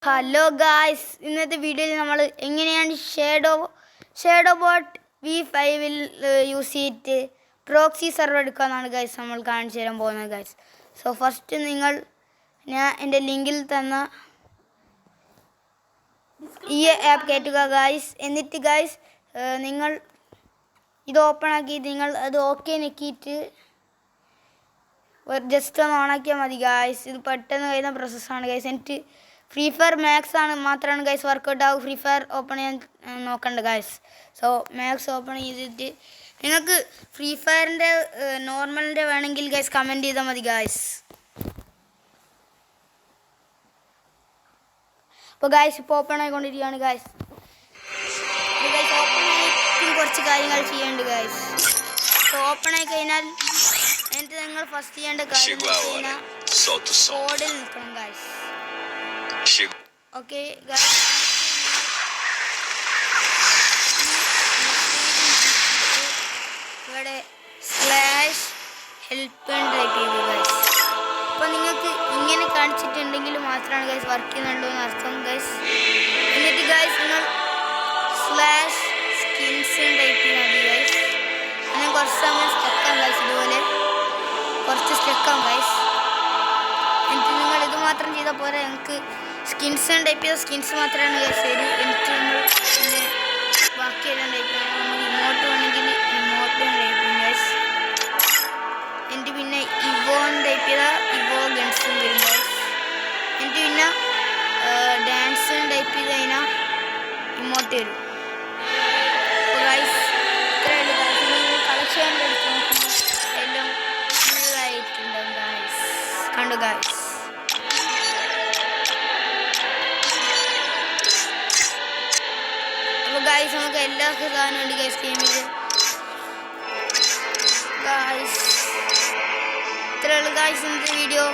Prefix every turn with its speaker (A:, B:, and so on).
A: Hello guys, ഇന്നത്തെ വീഡിയോയിൽ നമ്മൾ എങ്ങനെയാണ് ഷേഡോ ബോട്ട് V5 യൂസ് ചെയ്തിട്ട് പ്രോക്സി സെർവർ എടുക്കാമെന്നാണ് ഗായ്സ് നമ്മൾ കാണിച്ചു തരാൻ പോകുന്നത് ഗായ്സ്. സോ ഫസ്റ്റ് ഞാൻ എൻ്റെ ലിങ്കിൽ തന്ന ഈ ആപ്പ് കയറ്റുക ഗായ്സ്. എന്നിട്ട് ഗായ്സ് നിങ്ങൾ ഇത് ഓപ്പൺ ആക്കി നിങ്ങൾ അത് ഓക്കെ ഞെക്കിയിട്ട് ജസ്റ്റ് ഒന്ന് ഓണാക്കിയാൽ മതി ഗായ്സ്. ഇത് പെട്ടെന്ന് കഴിയുന്ന പ്രോസസ്സാണ് ഗായ്സ്. എന്നിട്ട് ഫ്രീ ഫയർ മാക്സ് മാത്രമാണ് ഗൈസ് വർക്കൗട്ട് ആവും. ഫ്രീ ഫയർ ഓപ്പൺ ചെയ്യാൻ നോക്കണ്ട ഗൈസ്. സോ മാക്സ് ഓപ്പൺ ചെയ്തിട്ട് നിങ്ങൾക്ക് ഫ്രീ ഫയറിൻ്റെ നോർമലിൻ്റെ വേണമെങ്കിൽ ഗൈസ് കമൻറ്റ് ചെയ്താൽ മതി ഗൈസ്. അപ്പോൾ ഗൈസ് ഇപ്പോൾ ഓപ്പൺ ആയിക്കൊണ്ടിരിക്കുകയാണ് ഗൈസ്. ഗൈസ് ഓപ്പൺ ആയിട്ട് കുറച്ച് കാര്യങ്ങൾ ചെയ്യേണ്ട ഗൈസ്. സോ ഓപ്പൺ ആയി കഴിഞ്ഞാൽ എന്നിട്ട് നിങ്ങൾ ഫസ്റ്റ് ചെയ്യേണ്ട കാര്യം കോഡിൽ നിൽക്കണം ഗൈസ്. ഓക്കെ ഇവിടെ /help ടൈപ്പ് ചെയ്തു ഗൈസ്. അപ്പോൾ നിങ്ങൾക്ക് ഇങ്ങനെ കാണിച്ചിട്ടുണ്ടെങ്കിൽ മാത്രമാണ് ഗൈസ് വർക്ക് ചെയ്യുന്നുണ്ടോ എന്ന് അർത്ഥം ഗൈസ്. എന്നിട്ട് ഗൈസ് നിങ്ങൾ /skins ടൈപ്പ് ചെയ്യാൻ മതി ഗൈസ്. അങ്ങനെ കുറച്ച് സമയം സ്റ്റക്കാവും ഗൈസ്. ഇതുപോലെ കുറച്ച് സ്റ്റക്കാവും ഗൈസ്. എന്നിട്ട് നിങ്ങൾ ഇത് മാത്രം ചെയ്താൽ പോരാ, നിങ്ങൾക്ക് സ്കിൻസ് ടൈപ്പ് ചെയ്ത സ്കിൻസ് മാത്രമാണ് ഗൈസ് വരും. എന്നിട്ട് നമ്മൾ പിന്നെ ബാക്കിയെല്ലാം ടൈപ്പ് ചെയ്യണം. ഇമോട്ട് വേണമെങ്കിൽ ഇമോട്ട് ടൈപ്പ് ചെയ്യും ഗൈസ്. എന്നിട്ട് പിന്നെ ഇവോൺ ടൈപ്പ് ചെയ്താൽ ഇവോ ഗൺസും വരും ഗൈസ്. എന്നിട്ട് പിന്നെ ഡാൻസ് ടൈപ്പ് ചെയ്ത് കഴിഞ്ഞാൽ ഇമോട്ട് വരും. അപ്പോൾ ഗൈസ് ഇത്രയുള്ളൂ ഗൈസ്. നിങ്ങൾ കളക്ഷൻ എടുത്ത് നോക്കുമ്പോൾ എല്ലാം ഫുള്ളായിട്ടുണ്ടാവും ഗൈസ്. കണ്ടു ഗൈസ്. ഗൈസ് നമുക്ക് എല്ലാ സാധനവും ഉണ്ട് ഗൈസ് ഗെയിമിൽ ഗൈസ്. ഇത്രയുള്ളൂ ഗൈസ് ഇന്നത്തെ വീഡിയോ.